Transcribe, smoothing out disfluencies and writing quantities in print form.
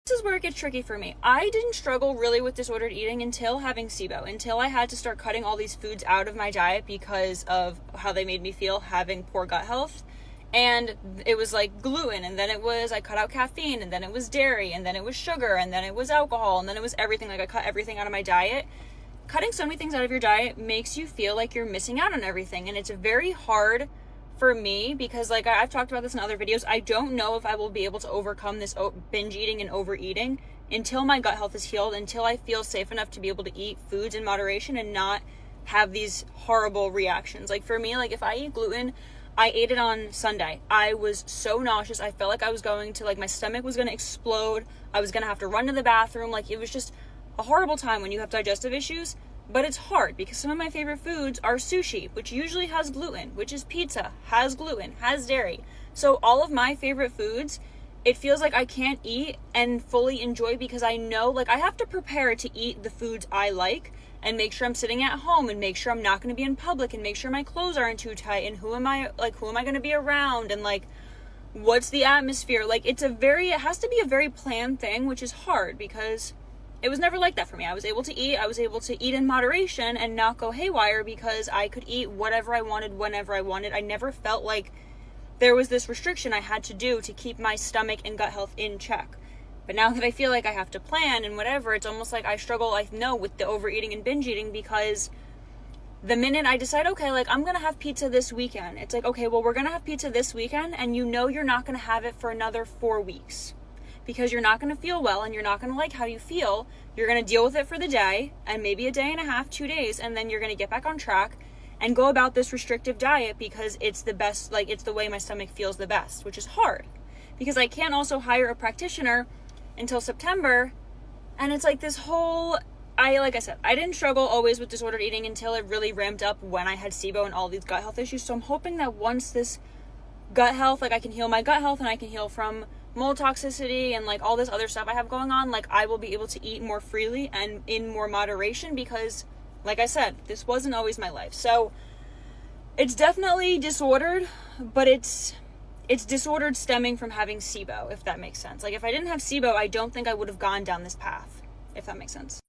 This is where it gets tricky for me. I didn't struggle really with disordered eating until having SIBO, until I had to start cutting all these foods out of my diet because of how they made me feel having poor gut health. And it was like gluten, and then it was, I cut out caffeine, and then it was dairy, and then it was sugar, and then it was alcohol, and then it was everything. Like, I cut everything out of my diet. Cutting so many things out of your diet makes you feel like you're missing out on everything, and it's very hard for me because, like, I've talked about this in other videos. I don't know if I will be able to overcome this binge eating and overeating until my gut health is healed, until I feel safe enough to be able to eat foods in moderation and not have these horrible reactions. Like, for me, like, if I eat gluten, I ate it on Sunday. I was so nauseous. I felt like I was going to, like, my stomach was going to explode. I was going to have to run to the bathroom. Like, it was just a horrible time when you have digestive issues. But it's hard because some of my favorite foods are sushi, which usually has gluten, which is pizza, has gluten, has dairy. So all of my favorite foods, it feels like I can't eat and fully enjoy because I know, like, I have to prepare to eat the foods I like and make sure I'm sitting at home and make sure I'm not going to be in public and make sure my clothes aren't too tight and who am I going to be around and, like, what's the atmosphere. Like, it has to be a very planned thing, which is hard because it was never like that for me. I was able to eat in moderation and not go haywire because I could eat whatever I wanted, whenever I wanted. I never felt like there was this restriction I had to do to keep my stomach and gut health in check. But now that I feel like I have to plan and whatever, it's almost like I struggle, I know, with the overeating and binge eating because the minute I decide, okay, like, I'm going to have pizza this weekend, it's like, okay, well, we're going to have pizza this weekend and you know you're not going to have it for another 4 weeks. Because you're not going to feel well and you're not going to like how you feel. You're going to deal with it for the day and maybe a day and a half, 2 days, and then you're going to get back on track and go about this restrictive diet because it's the best, like, it's the way my stomach feels the best, which is hard because I can't also hire a practitioner until September. And it's like this whole, like I said, I didn't struggle always with disordered eating until it really ramped up when I had SIBO and all these gut health issues. So I'm hoping that once this gut health, like, I can heal my gut health and I can heal from mold toxicity and, like, all this other stuff I have going on, like, I will be able to eat more freely and in more moderation because, like I said, this wasn't always my life. So it's definitely disordered, but it's disordered stemming from having SIBO, if that makes sense. Like, if I didn't have SIBO, I don't think I would have gone down this path, if that makes sense.